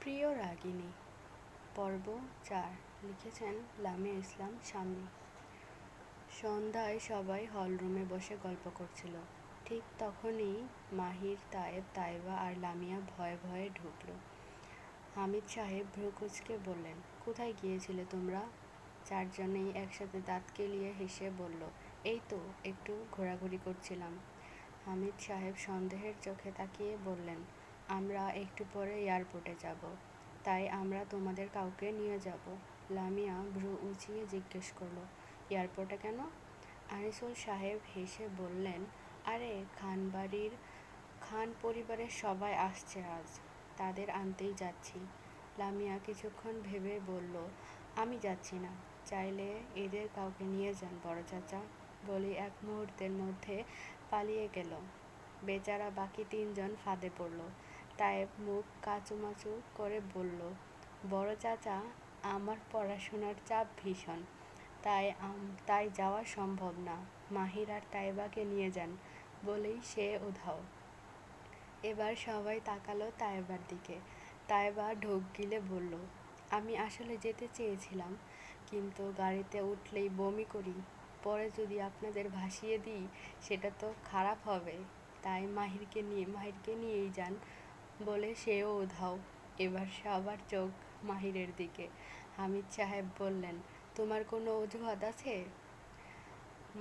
প্রিয় রাগিনী পর্ব ৪ লিখেছেন লামিয়া ইসলাম শাম্মী। সন্ধ্যায় সবাই হলরুমে বসে গল্প করছিল। ঠিক তখনই মাহির, তায়েব, তাইবা আর লামিয়া ভয়ে ভয়ে ঢুকল। হামিদ সাহেব ভ্রু কুঁচকে বললেন, কোথায় গিয়েছিলে তোমরা? চারজনেই একসাথে দাঁত কেলিয়ে হেসে বলল, এই তো একটু ঘোরাঘুরি করছিলাম। হামিদ সাহেব সন্দেহের চোখে তাকিয়ে বললেন, আমরা একটু পরে এয়ারপোর্টে যাব, তাই আমরা তোমাদের কাউকে নিয়ে যাব। লামিয়া ভ্রু উঁচিয়ে জিজ্ঞেস করল, এয়ারপোর্টে কেন? আনিসুল সাহেব হেসে বললেন, আরে খান পরিবারের সবাই আসছে আজ, তাদের আনতেই যাচ্ছি। লামিয়া কিছুক্ষণ ভেবে বলল, আমি যাচ্ছি না, চাইলে এদের কাউকে নিয়ে যান বড় চাচা। বলি এক মুহূর্তের মধ্যে পালিয়ে গেল। বেচারা বাকি তিনজন ফাঁদে পড়ল। তায়েব মুখ কাঁচুমাচু করে বলল, বড় চাচা, আমার পড়াশোনার চাপ ভীষণ, তাই যাওয়া সম্ভব না। মাহির আর তাইবাকে নিয়ে যান। বলেই সে উধাও। এবার সবাই তাকালো তায়েবার দিকে। তায়েবা ঢোক গিলে বলল, আমি আসলে যেতে চেয়েছিলাম, কিন্তু গাড়িতে উঠলেই বমি করি। পরে যদি আপনাদের ভাসিয়ে দিই সেটা তো খারাপ হবে, তাই মাহিরকে নিয়েই যান। বলে সেও উধাও। এবার সবার চোখ মাহিরের দিকে। হামিদ সাহেব বললেন, তোমার কোনো অজুহাত আছে?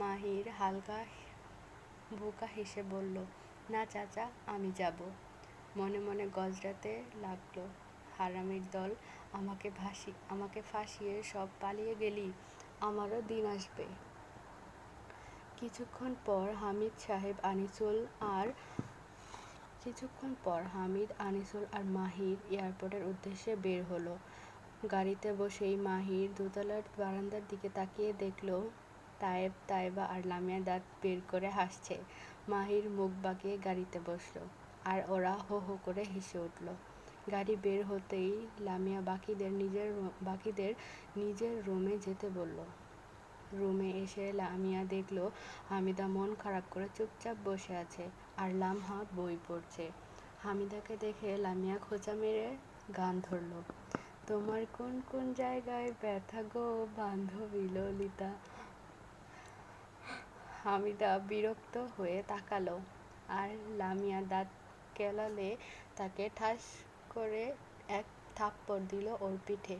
মাহির হালকা বোকা হেসে বলল, না চাচা, আমি যাব। মনে মনে গজরাতে লাগলো, হারামির দল, আমাকে ফাঁসিয়ে সব পালিয়ে গেলি, আমারও দিন আসবে। কিছুক্ষণ পর হামিদ, আনিসুল আর মাহির এয়ারপোর্টের উদ্দেশ্যে বের হলো। গাড়িতে বসেই মাহির দোতলার বারান্দার দিকে তাকিয়ে দেখল তায়েব, তাইবা আর লামিয়া দাঁত বের করে হাসছে। মাহির মুখ বাঁকিয়ে গাড়িতে বসল, আর ওরা হো হো করে হেসে উঠল। গাড়ি বের হতেই লামিয়া বাকিদের নিজের রুমে যেতে বলল। রুমে এসে লামিয়া দেখল হামিদা মন খারাপ করে চুপচাপ বসে আছে, আর লামহা বই পড়ছে। হামিদাকে দেখে লামিয়া খোঁচা মেরে গান ধরল, তোমার কোন কোন জায়গায় ব্যথা গো বান্ধবী ললিতা। হামিদা বিরক্ত হয়ে তাকালো, আর লামিয়া দাঁত কেলালে তাকে ঠাস করে এক থাপ্পড় দিল ওর পিঠে।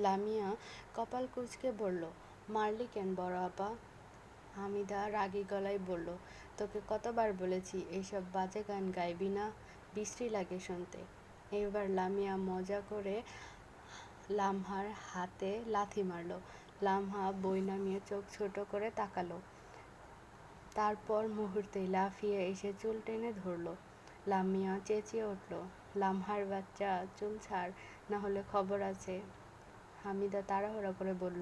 লামিয়া কপাল কুঁচকে বলল, মারলি কেন বড় আপা? হামিদা রাগী গলায় বলল, তোকে কতবার বলেছি এইসব বাজে গান গাইবি না, বিশ্রী লাগে শুনতে। এবার লামিয়া মজা করে লামহার হাতে লাথি মারল। লামহা বই নামিয়ে চোখ ছোট করে তাকালো, তারপর মুহূর্তেই লাফিয়ে এসে চুল টেনে ধরল। লামিয়া চেঁচিয়ে উঠল, লামহার বাচ্চা, চুল ছাড়, না হলে খবর আছে। হামিদা তাড়াহুড়া করে বলল,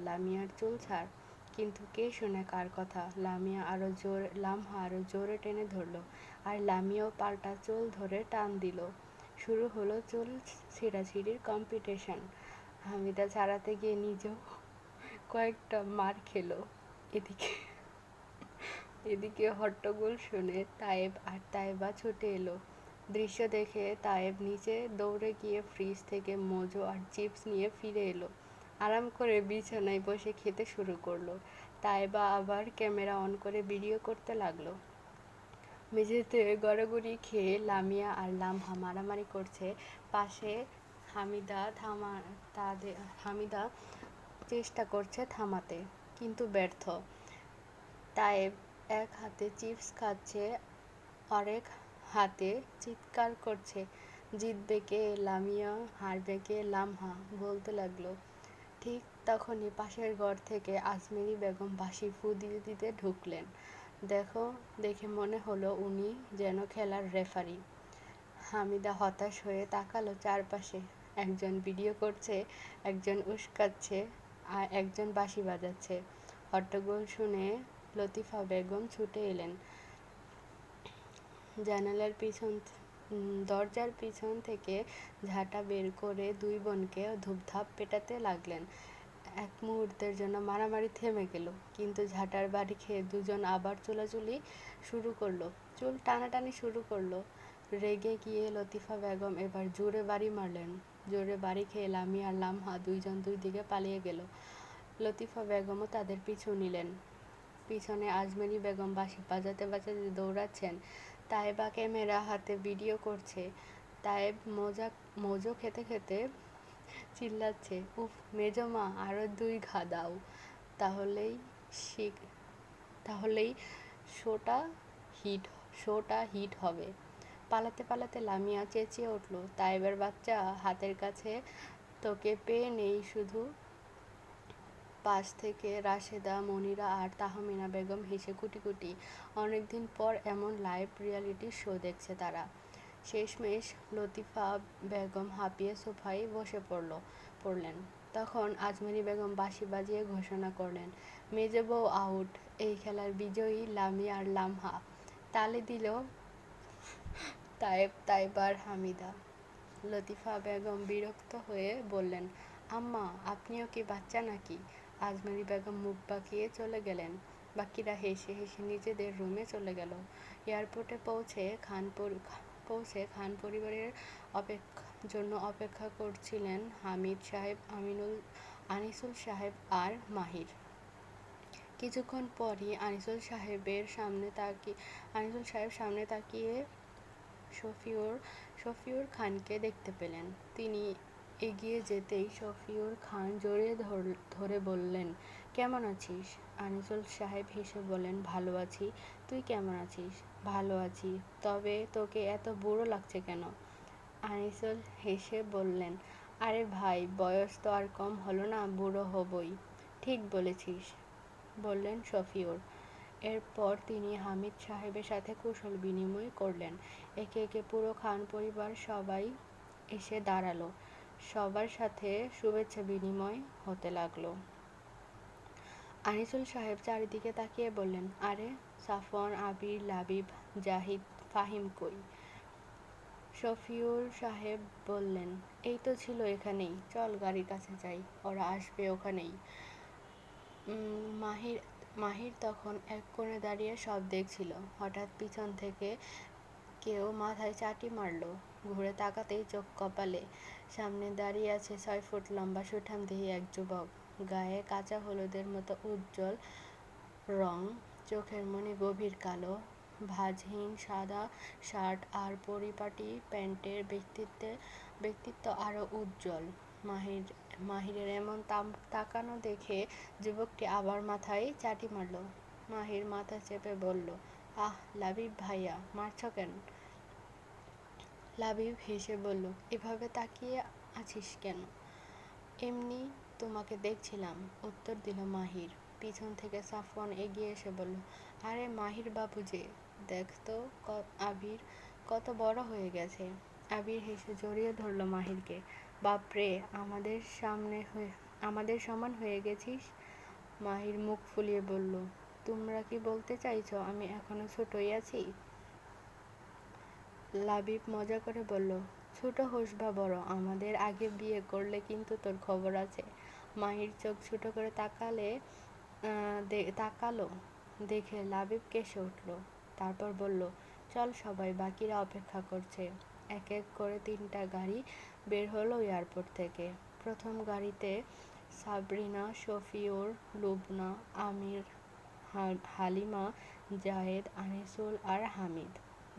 লামিয়ার চুল ছাড়। কিন্তু কে শোনে কার কথা? লামহা আরো জোরে টেনে ধরল, আর লামিয়াও পাল্টা চুল ধরে টান দিল। শুরু হলো চুল ছিঁড়াছিঁড়ির কম্পিটিশন। হামিদা ছাড়াতে গিয়ে নিজেও কয়েকটা মার খেলো। এদিকে হট্টগোল শুনে তায়েব আর তাইবা ছুটে এলো। দৃশ্য দেখে তায়েব নিচে দৌড়ে গিয়ে ফ্রিজ থেকে মোজো আর চিপস নিয়ে ফিরে এলো। আরাম করে বিছানায় বসে খেতে শুরু করলো। তাইবা আবার ক্যামেরা অন করে ভিডিও করতে লাগলো। মেঝেতে গড়াগড়ি খেয়ে লামিয়া আর লামহা মারামারি করছে। পাশে হামিদা চেষ্টা করছে থামাতে, কিন্তু ব্যর্থ। তায়েব এক হাতে চিপস খাচ্ছে, আরেক হাতে চিৎকার করছে, জিতবে কে লামিয়া, হারবে কে লামহা, বলতে লাগলো। ঠিক তখনই পাশের ঘর থেকে আজমেরি বেগম বাঁশি ফু দিতে দিতে ঢুকলেন। দেখে মনে হলো উনি যেন খেলার রেফারি। হামিদা হতাশ হয়ে তাকালো চারপাশে। একজন ভিডিও করছে, একজন উস্কাচ্ছে, আর একজন বাঁশি বাজাচ্ছে। হট্টগোল শুনে লতিফা বেগম ছুটে এলেন। দরজার পিছন থেকে ঝাঁটা বের করে দুই বোনকে ধূপধাপ পেটাতে লাগলেন। এক মুহূর্তের জন্য মারামারি থেমে গেল, কিন্তু ঝাঁটার বাড়ি খেয়ে দুজন আবার চুল টানাটানি শুরু করলো। রেগে গিয়ে লতিফা বেগম এবার জোরে বাড়ি মারলেন। জোরে বাড়ি খেয়ে লামিয়া আর লামহা দুইজন দুই দিকে পালিয়ে গেল। লতিফা বেগমও তাদের পিছু নিলেন। পিছনে আজমেরী বেগম বাঁশি বাজাতে বাজাতে দৌড়াচ্ছেন। তায়েবা ক্যামেরা হাতে ভিডিও করছে। তায়েব মজো খেতে খেতে চিল্লাচ্ছে, উফ মেজমা, আরও 2 ঘা দাও, তাহলেই তাহলেই শোটা হিট হবে। পালাতে পালাতে লামিয়া চেঁচিয়ে উঠল, তায়েবের বাচ্চা, হাতের কাছে তোকে পেয়ে নেই শুধু। পাশ থেকে রাশেদা, মনিরা আর তাহমিনা বেগম হেসে কুটি কুটি। অনেকদিন পর এমন লাইভ রিয়ালিটি শো দেখছে তারা। শেষমেশ লতিফা বেগম হাঁপিয়ে সোফায় বসে পড়লেন। তখন আজমেরী বেগম বাঁশি বাজিয়ে ঘোষণা করলেন, মেজো বউ আউট, এই খেলার বিজয়ী লামিয়া আর লামহা। তালি দিল তায়েবা আর হামিদা। লতিফা বেগম বিরক্ত হয়ে বললেন, আম্মা, আপনিও কি বাচ্চা নাকি? আজমেরী বেগম মুখ বাঁকিয়ে চলে গেলেন। বাকিরা হেসে হেসে নিজেদের রুমে চলে গেল। এয়ারপোর্টে পৌঁছে খান পরিবারের জন্য অপেক্ষা করছিলেন হামিদ সাহেব, আনিসুল সাহেব আর মাহির। কিছুক্ষণ পরই আনিসুল সাহেব সামনে তাকিয়ে শফিউর খানকে দেখতে পেলেন। তিনি এগিয়ে যেতেই শফিউর খান জড়িয়ে ধরে বললেন, কেমন আছিস? আনিসুল সাহেব হেসে বললেন, ভালো আছি, তুই কেমন আছিস? ভালো আছি, তবে তোকে এত বুড়ো লাগছে কেন? আনিসুল হেসে বললেন, আরে ভাই, বয়স তো আর কম হলো না, বুড়ো হবই। ঠিক বলেছিস, বললেন শফিউর। এরপর তিনি হামিদ সাহেবের সাথে কুশল বিনিময় করলেন। একে একে পুরো খান পরিবার সবাই এসে দাঁড়ালো। সবার সাথে শুভেচ্ছা বিনিময় হতে লাগলো। আনিসুল সাহেব চারিদিকে তাকিয়ে বললেন, আরে সাফওয়ান, আবির, লাবিব, জাহিদ, ফাহিম কই? শফিউর সাহেব বললেন, এই তো ছিল এখানেই, চল গাড়ির কাছে যাই, ওরা আসবে ওখানেই। মাহির তখন এক কোণে দাঁড়িয়ে সব দেখছিল। হঠাৎ পিছন থেকে কেউ মাথায় চাটি মারল। ঘুরে তাকাতেই চোখ কপালে। সামনে দাঁড়িয়ে আছে 6 ফুট লম্বা সুঠামদেহী এক যুবক। গায়ে কাঁচা হলুদের মতো উজ্জ্বল রং, চোখের মনি গভীর কালো, ভাঁজহীন সাদা শার্ট আর পরিপাটি প্যান্টের ব্যক্তিত্ব আরও উজ্জ্বল। মাহিরের এমন তাকানো দেখে যুবকটি আবার মাথায় চাটি মারল। মাহির মাথা চেপে বলল, আহ লাবিব ভাইয়া, মারছ কেন? লাবিব হেসে বলল, এভাবে তাকিয়ে আছিস কেন? এমনি তোমাকে দেখছিলাম, উত্তর দিল মাহির। পিছন থেকে সাফওয়ান এগিয়ে এসে বলল, আরে মাহির বাবু যে, দেখ তো আবির কত বড় হয়ে গেছে। আবির হেসে জড়িয়ে ধরল মাহিরকে। বাপরে, আমাদের সমান হয়ে গেছিস। মাহির মুখ ফুলিয়ে বলল, তোমরা কি বলতে চাইছো আমি এখনো ছোটই আছি? লাবিব মজা করে বলল, ছোট হোস বা বড়, আমাদের আগে বিয়ে করলে কিন্তু তোর খবর আছে। মাহির চোখ ছোট করে তাকালো দেখে লাবিব কেসে উঠল। তারপর বলল, চল সবাই, বাকিরা অপেক্ষা করছে। এক এক করে 3টা গাড়ি বের হলো এয়ারপোর্ট থেকে। প্রথম গাড়িতে সাবরিনা, শফিউর, লুবনা, আমির, হালিমা, জাহেদ, আনিসুল আর হামিদ।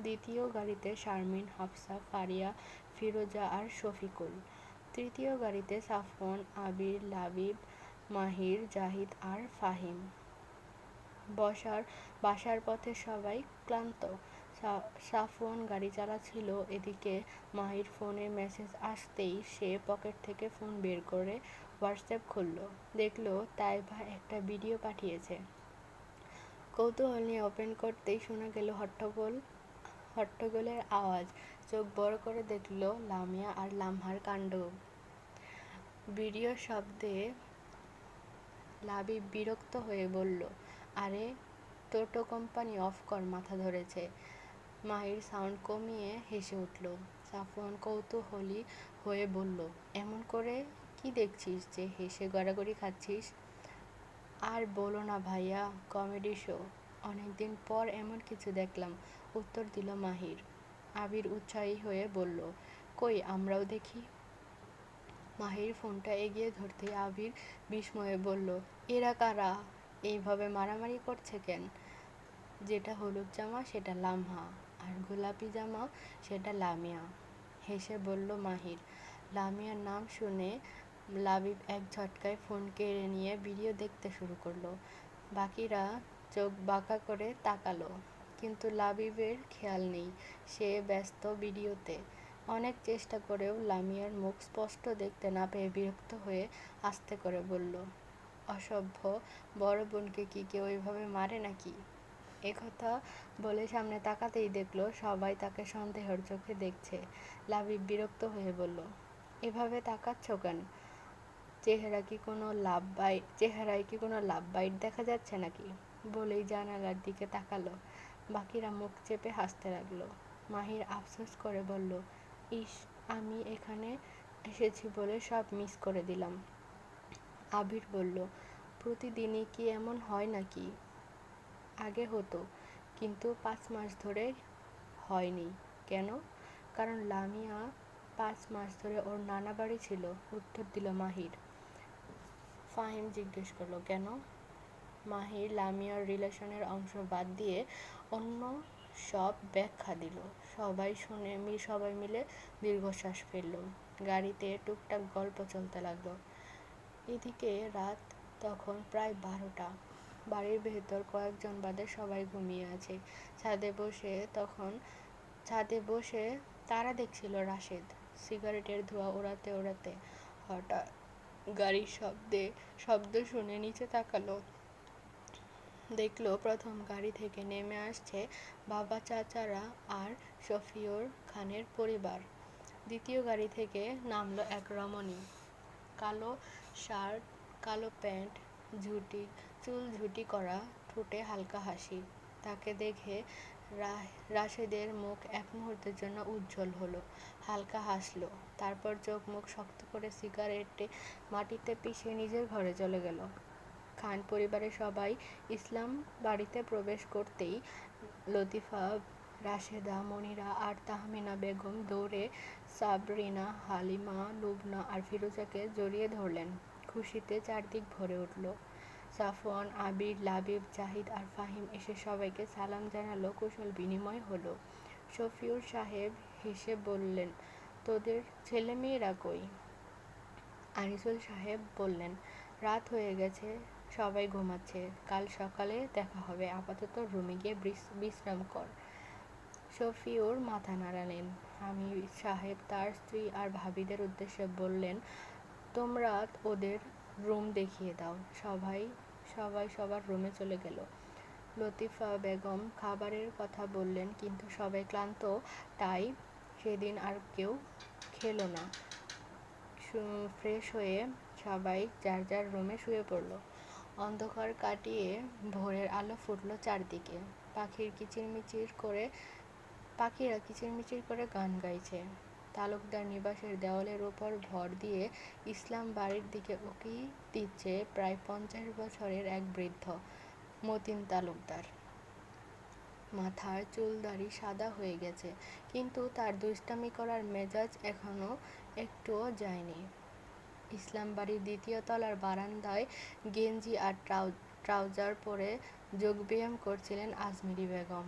দ্বিতীয় গাড়িতে শারমিন, হাফসা, ফারিয়া, ফিরোজা আর শফিকুল। তৃতীয় গাড়িতে সাফওয়ান, আবির, লাবিব, মাহির, জাহিদ আর ফাহিম। বাসার পথে সবাই ক্লান্ত। সাফওয়ান গাড়ি চালাচ্ছিল। এদিকে মাহির ফোনে মেসেজ আসতেই সে পকেট থেকে ফোন বের করে হোয়াটসঅ্যাপ খুলল। দেখলো তাইবা একটা ভিডিও পাঠিয়েছে। কৌতূহল নিয়ে ওপেন করতেই শোনা গেল হট্টগোলের আওয়াজ। চোখ বড় করে দেখল লামিয়া আর লামহার কাণ্ড। ভিডিও শব্দে লাবিব বিরক্ত হয়ে বলল, আরে টোটো কোম্পানি অফ কর, মাথা ধরেছে। মাহির সাউন্ড কমিয়ে হেসে উঠল। সাফওয়ান কৌতূহলী হয়ে বলল, এমন করে কি দেখছিস যে হেসে গড়াগড়ি খাচ্ছিস? আর বলো না ভাইয়া, কমেডি শো। অনেকদিন পর এমন কিছু দেখলাম, উত্তর দিল মাহির। আবির উৎসাহী হয়ে বলল, কই আমরাও দেখি। মাহির ফোনটা এগিয়ে ধরতে আবির বিস্ময়ে বলল, এরা কারা? এইভাবে মারামারি করছে কেন? যেটা হলুদ জামা সেটা লামহা, আর গোলাপি জামা সেটা লামিয়া, হেসে বলল মাহির। লামিয়ার নাম শুনে লাবিব এক ঝটকায় ফোন কেড়ে নিয়ে ভিডিও দেখতে শুরু করলো। বাকিরা চোখ বাঁকা করে তাকালো, কিন্তু লাবিবের খেয়াল নেই, সে ব্যস্ত ভিডিওতে। অনেক চেষ্টা করেও লামিয়ার মুখ স্পষ্ট দেখতে না পেয়ে বিরক্ত হয়ে আস্তে করে বলল, অসভ্য, বড় বোনকে কি কেউ এইভাবে মারে নাকি? একথা বলে সামনে তাকাতেই দেখলো সবাই তাকে সন্দেহের চোখে দেখছে। লাবিব বিরক্ত হয়ে বলল, এভাবে তাকাচ্ছ কেন? চেহারায় কি কোনো লাভ বাইট দেখা যাচ্ছে নাকি? বলেই জানালার দিকে তাকালো। বাকিরা মুখ চেপে হাসতে লাগলো। মাহির আফসোস করে বলল, ইস, আমি এখানে এসেছি বলে সব মিস করে দিলাম। আবির বলল, প্রতিদিনই কি এমন হয় নাকি? আগে হতো, কিন্তু 5 মাস ধরে হয়নি। কেন? কারণ লামিয়া 5 মাস ধরে ওর নানা বাড়ি ছিল, উত্তর দিল মাহির। ফাহিম জিজ্ঞেস করলো, কেন? মাহির লামিয়ার রিলেশনের অংশ বাদ দিয়ে অন্য সব ব্যাখ্যা দিল। সবাই মিলে দীর্ঘশ্বাস ফেলল। গাড়িতে টুকটাক গল্প চলতে লাগলো। এদিকে রাত তখন প্রায় 12টা। বাড়ির ভেতর কয়েকজন বাদে সবাই ঘুমিয়ে আছে। ছাদে বসে তারা দেখছিল রাশেদ সিগারেটের ধোঁয়া ওড়াতে ওড়াতে। হঠাৎ গাড়ির শব্দ শুনে নিচে তাকালো। দেখলো প্রথম গাড়ি থেকে নেমে আসছে বাবা, চাচারা আর শফিউর খানের পরিবার। দ্বিতীয় গাড়ি থেকে নামলো এক রমণী, কালো শার্ট, কালো প্যান্ট, চুল ঝুটি করা, ঠোঁটে হালকা হাসি। তাকে দেখে রাশেদের মুখ এক মুহূর্তের জন্য উজ্জ্বল হলো, হালকা হাসলো, তারপর চোখ মুখ শক্ত করে সিগারেটে মাটিতে পিষে নিজের ঘরে চলে গেল। খান পরিবারের সবাই ইসলাম বাড়িতে প্রবেশ করতেই লতিফা, রাশেদা, মনিরা আর তাহমিনা বেগম দৌড়ে সাবরিনা, হালিমা, লুবনা আর ফিরোজাকে জড়িয়ে ধরলেন। খুশিতে চারদিক ভরে উঠল। সাফওয়ান, আবির, লাবিব, জাহিদ আর ফাহিম এসে সবাইকে সালাম জানালো, কুশল বিনিময় হলো। শফিউর সাহেব হেসে বললেন, তোদের ছেলেমেয়েরা কই? আনিসুল সাহেব বললেন, রাত হয়ে গেছে, সবাই ঘুমাচ্ছে, কাল সকালে দেখা হবে, আপাতত রুমে গিয়ে বিশ্রাম কর। শফিউর মাথা নাড়ালেন। হামিদ সাহেব তার স্ত্রী আর ভাবিদের উদ্দেশ্যে বললেন, তোমরা ওদের রুম দেখিয়ে দাও। সবাই সবার রুমে চলে গেল। লতিফা বেগম খাবারের কথা বললেন, কিন্তু সবাই ক্লান্ত, তাই সেদিন আর কেউ খেলো না। ফ্রেশ হয়ে সবাই যার যার রুমে শুয়ে পড়ল। অন্ধকার কাটিয়ে ভোরের আলো ফুটল চারদিকে। পাখিরা কিচিরমিচির করে গান গাইছে। তালুকদার নিবাসের দেওয়ালের ওপর ভর দিয়ে ইসলাম বাড়ির দিকে উঁকি দিচ্ছে প্রায় 50 বছরের এক বৃদ্ধ, মতিন তালুকদার। মাথার চুলদাড়ি সাদা হয়ে গেছে, কিন্তু তার দুষ্টামি করার মেজাজ এখনো একটুও যায়নি। ইসলাম বাড়ির 2য় তলার বারান্দায় গেঞ্জি আর ট্রাউজার পরে যোগব্যায়াম করছিলেন আজমেরী বেগম।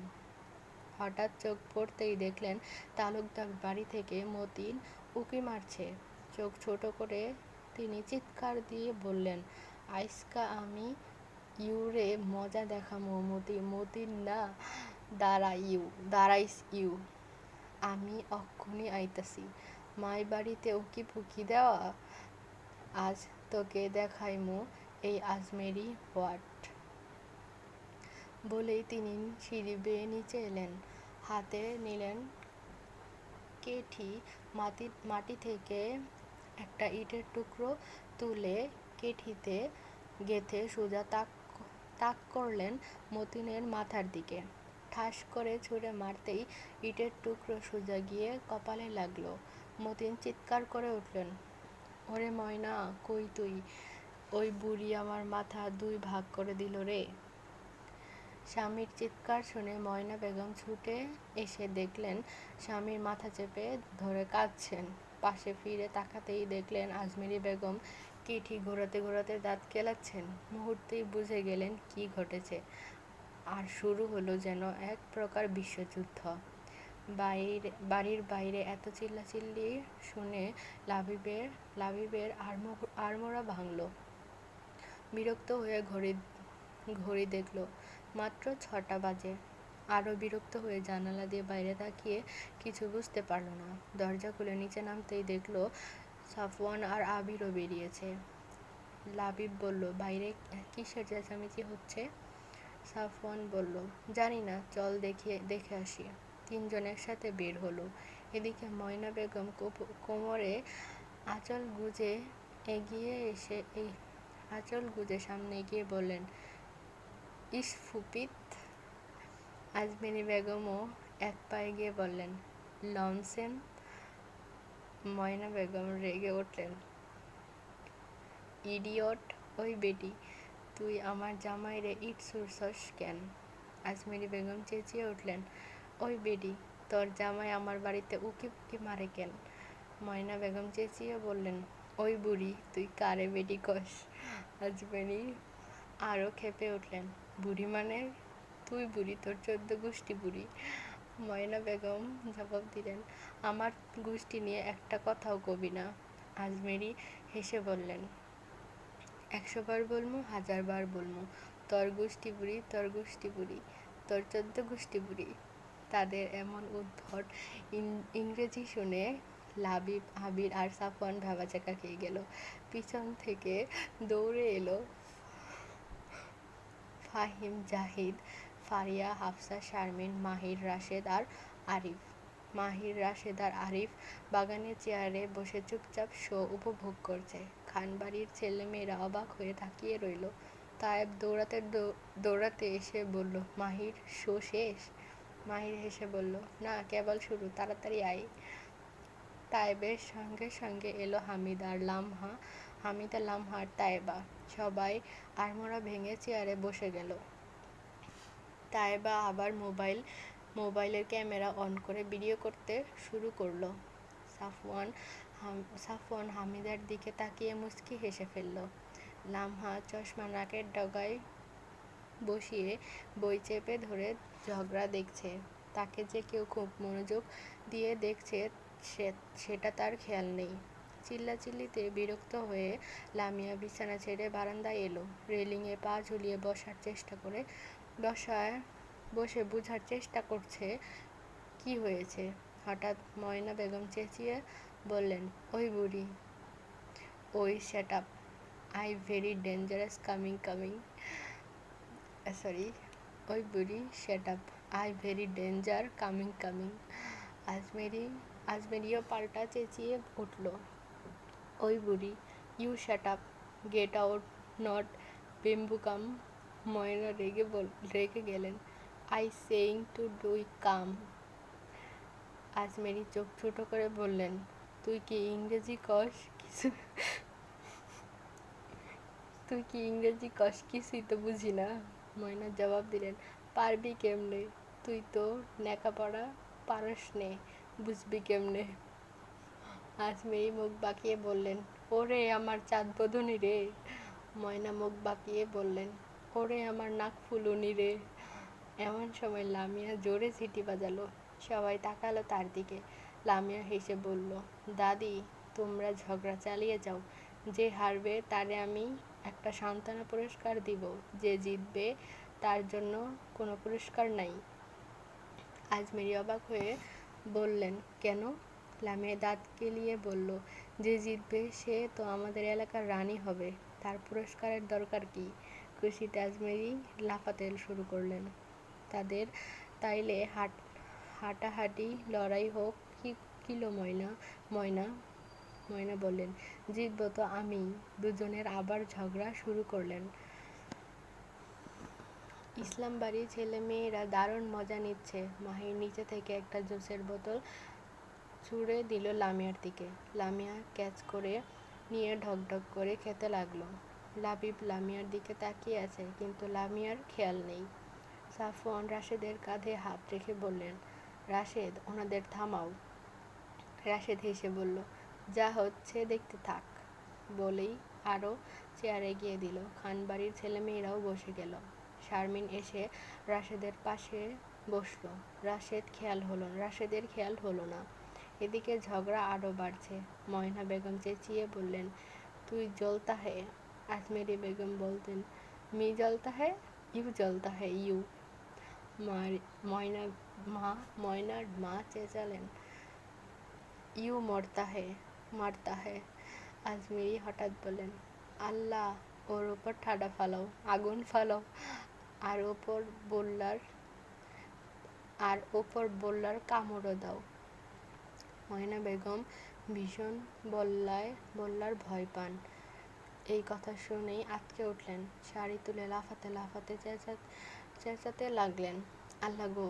হঠাৎ চোখ পড়তেই দেখলেন তালুকদার বাড়ি থেকে মতিন উঁকি মারছে। চোখ ছোট করে তিনি চিৎকার দিয়ে বললেন, আইসকা আমি ইউরে মজা দেখামো। মতিন না, দাঁড়াইস ইউ, আমি অক্ষুনি আইতাছি। মাই বাড়িতে উকি ফুকি দেওয়া, আজ তোকে দেখাইমু এই আজমেরি হোয়াট। বলেই তিনি সিঁড়ি বেয়ে নিচে এলেন। হাতে নিলেন কেঠি। মাটি থেকে একটা ইটের টুকরো তুলে কেঠিতে গেঁথে সোজা তাক করলেন মতিনের মাথার দিকে। ঠাস করে ছুঁড়ে মারতেই ইটের টুকরো সোজা গিয়ে কপালে লাগলো। মতিন চিৎকার করে উঠলেন, ওরে ময়না, কই তুই? ওই বুড়ি আমার মাথা 2 ভাগ করে দিল রে। স্বামীর চিৎকার শুনে ময়না বেগম ছুটে এসে দেখলেন স্বামীর মাথা চেপে ধরে কাঁদছেন। পাশে ফিরে তাকাতেই দেখলেন আজমেরী বেগম কিঠি ঘোরাতে ঘোরাতে দাঁত কেলাচ্ছেন। মুহূর্তেই বুঝে গেলেন কি ঘটেছে। আর শুরু হলো যেন এক প্রকার বিশ্বযুদ্ধ। বাড়ির বাইরে এত চিল্লাচিল্লি শুনে লাবিবের আড়মোড়া ভাঙল। বিরক্ত হয়ে ঘড়ি দেখল, মাত্র 6টা বাজে। আরও বিরক্ত হয়ে জানালা দিয়ে বাইরে তাকিয়ে কিছু বুঝতে পারল না। দরজা খুলে নিচে নামতেই দেখল সাফওয়ান আর আবিরও বেরিয়েছে। লাবিব বলল, বাইরে কিসের চেঁচামেচি হচ্ছে? সাফওয়ান বলল, জানি না, চল দেখে আসি। তিনজন একসাথে বের হলো। এদিকে ময়না বেগম কোমরে আঁচল গুজে সামনে এগিয়ে বললেন, ইস ফুপিত। আজমেরী বেগমও এক পা এগিয়ে বললেন, লনসেন। ময়না বেগম রেগে উঠলেন, ইডিয়ট। ওই বেটি, তুই আমার জামাইরে ইট ছুড়ছস কেন? আজমেরী বেগম চেঁচিয়ে উঠলেন, ওই বেটি, তোর জামাই আমার বাড়িতে উকি পুকি মারে কেন? ময়না বেগম চেঁচিয়ে বললেন, ওই বুড়ি, তুই কারে বেটি কস? আজমেরী আরও ক্ষেপে উঠলেন, বুড়ি মানে? তুই বুড়ি, তোর 14 গোষ্ঠী বুড়ি। ময়না বেগম জবাব দিলেন, আমার গোষ্ঠী নিয়ে একটা কথাও কবি না। আজমেরী হেসে বললেন, 100 বার বলমু, 1000 বার বলমু, তোর গোষ্ঠী বুড়ি, তোর গোষ্ঠী বুড়ি, তোর 14 গোষ্ঠী বুড়ি। তাদের এমন উদ্ভট ইংরেজি শুনে লাবিব, আবির আর সাফওয়ান ভ্যাবাচ্যাকা খেয়ে গেল। পিছন থেকে দৌড়ে এলো ফাহিম, জাহিদ, ফারিয়া, হাফসা, শারমিন, মাহির, রাশেদ আর আরিফ বাগানের চেয়ারে বসে চুপচাপ শো উপভোগ করছে। খানবাড়ির ছেলেমেয়েরা অবাক হয়ে তাকিয়ে রইল। তায়েব দৌড়াতে এসে বলল, মাহির, শো শেষ? মাহির হেসে বলল, না, কেবল শুরু, তাড়াতাড়ি আয়। তায়েবের সঙ্গে সঙ্গে এলো হামিদা, লামহা আর তায়েবা। সবাই আড়মোড়া ভেঙে চেয়ারে বসে গেল। তায়েবা আবার মোবাইলের ক্যামেরা অন করে ভিডিও করতে শুরু করলো। সাফওয়ান হামিদার দিকে তাকিয়ে মুচকি হেসে ফেলল। লামহা চশমা নাকের ডগায় বসিয়ে বই চেপে ধরে ঝগড়া দেখছে। তাকে যে কেউ খুব মনোযোগ দিয়ে দেখছে সেটা তার খেয়াল নেই। চিল্লাচিল্লিতে বিরক্ত হয়ে লামিয়া বিছানা ছেড়ে বারান্দায় এলো। রেলিংয়ে পা ঝুলিয়ে বসে বুঝার চেষ্টা করছে কি হয়েছে। হঠাৎ ময়না বেগম চেঁচিয়ে বললেন, ওই বুড়ি, ওই set up, I very dangerous coming. ওই বুড়ি, set up, I very danger coming. আজমেরীও পাল্টা চেঁচিয়ে উঠল, ওই বুড়ি, you shut up, get out, not বিম্বুকাম। ময়না রেগে গেলেন, আই সেইং টু ডুই কাম। আজমেরী চোখ ছোট করে বললেন, তুই কি ইংরেজি কস? কিছুই তো বুঝি না। ময়না জবাব দিলেন, পারবি কেমনে? তুই তো লেখাপড়া পারস নে, বুঝবি কেমনে? আজমেরী মুখ বাঁকিয়ে বললেন, ওরে আমার চাঁদ বদনী রে। ময়না মুখ বাঁকিয়ে বললেন, ওরে আমার নাক ফুলুনি রে। এমন সময় লামিয়া জোরে সিটি বাজালো। সবাই তাকালো তার দিকে। লামিয়া হেসে বলল, দাদি, তোমরা ঝগড়া চালিয়ে যাও, যে হারবে তারে আমি একটা সান্ত্বনা পুরস্কার দিব, যে জিতবে তার জন্য কোনো পুরস্কার নাই। আজমেরী অবাক হয়ে বললেন, কেন? লামিয়া দাঁত কেলিয়ে বলল, যে জিতবে সে তো আমাদের এলাকার রানী হবে, তার পুরস্কারের দরকার কি? খুশিতে আজমেরী লাফাতে শুরু করলেন। তাইলে হাঁটাহাঁটি লড়াই হোক, কিলো ময়না বললেন, জিতব তো আমিই। দুজনের আবার ঝগড়া শুরু করলেন। ইসলাম বাড়ির ছেলেমেয়েরা দারুণ মজা নিচ্ছে। মাহির নিচে থেকে একটা জুসের বোতল ছুঁড়ে দিল লামিয়ার দিকে। লামিয়া ক্যাচ করে নিয়ে ঢকঢক করে খেতে লাগলো। লাবিব লামিয়ার দিকে তাকিয়ে আছে, কিন্তু লামিয়ার খেয়াল নেই। সাফওয়ান রাশেদের কাঁধে হাত রেখে বললেন, রাশেদ, ওনাদের থামাও। রাশেদ হেসে বলল, যা হচ্ছে দেখতে থাক। বলেই আরও চেয়ার এগিয়ে দিল। খানবাড়ির ছেলেমেয়েরাও বসে গেল। শারমিন এসে রাশেদের পাশে বসল। রাশেদের খেয়াল হলো না। এদিকে ঝগড়া আরও বাড়ছে। ময়না বেগম চেঁচিয়ে বললেন, তুই জ্বলতা হে। আজমেরি বেগম বলতেন, মি জ্বলতা হে, ইউ জ্বলতা হে, ইউ। ময়নার মা চেঁচালেন, ইউ মারতা হে। আজমেরি হঠাৎ বললেন, আল্লাহ, ওর ওপর ঠাডা ফালাও, আগুন ফালাও, আর ওপর বললার কামড়ও দাও। ময়না বেগম ভীষণ বললার ভয় পান। এই কথা শুনেই আঁতকে উঠলেন। শাড়ি তুলে লাফাতে লাফাতে চেঁচাতে লাগলেন, আল্লাহ গো,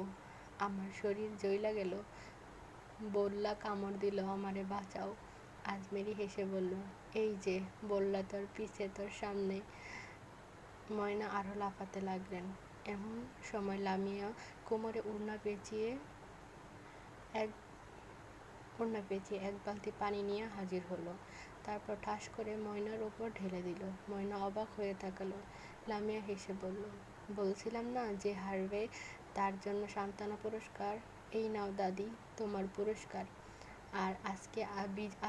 আমার শরীর জ্বইলা গেল, বললা কামড় দিল, আমারে বাঁচাও। আজমেরি হেসে বলল, এই যে বললা তোর পিছে, তোর সামনে। ময়না আরও লাফাতে লাগলেন। এমন সময় লামিয়া কোমরে ওড়না পেঁচিয়ে এক বালতি পানি নিয়ে হাজির হলো। তারপর ঠাস করে ময়নার ওপর ঢেলে দিল। ময়না অবাক হয়ে তাকালো। লামিয়া হেসে বলল, বলছিলাম না যে হারবে তার জন্য সান্ত্বনা পুরস্কার। এই নাও দাদি, তোমার পুরস্কার। আর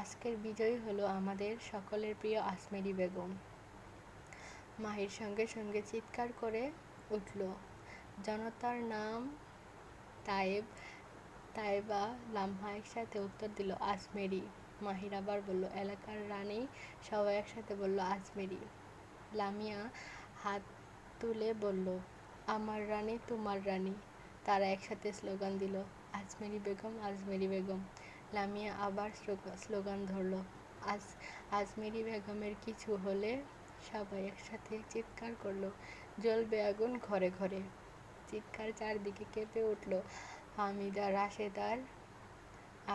আজকের বিজয়ী হলো আমাদের সকলের প্রিয় আজমেরি বেগম। মাহির সঙ্গে সঙ্গে চিৎকার করে উঠল। জনতার নাম তায়েবা লামহা একসাথে উত্তর দিল, আজমেরি। মাহির আবার বলল, এলাকার রানী। সবাই একসাথে বলল, আজমেরি। লামিয়া হাত তুলে বলল, আমার রানী, তোমার রানী। তারা একসাথে স্লোগান দিল, আজমেরি বেগম, আজমেরি বেগম। লামিয়া আবার স্লোগান ধরল, আজমেরি বেগমের কিছু হলে। সবাই একসাথে চিৎকার করলো, জ্বলবে আগুন ঘরে ঘরে। চিৎকার চারদিকে কেঁপে উঠল। হামিদা, রাশেদ আর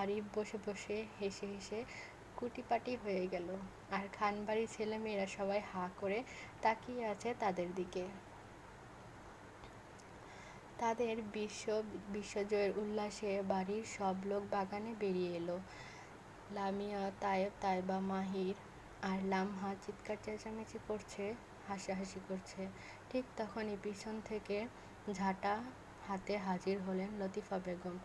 আরিফ বসে বসে হেসে হেসে কুটিপাটি হয়ে গেল। আর খানবাড়ির ছেলেমেয়েরা সবাই হাঁ করে তাকিয়ে আছে তাদের দিকে। তাদের বিশ্বজয়ের উল্লাসে বাড়ির সব লোক বাগানে বেরিয়ে এলো। লামিয়া, তায়েবা, মাহির আর লামহা চিৎকার চেঁচামেচি করছে, হাসাহাসি করছে। ঠিক তখনই পিছন থেকে ঝাঁটা হাতে হাজির হলেন লতিফা বেগম।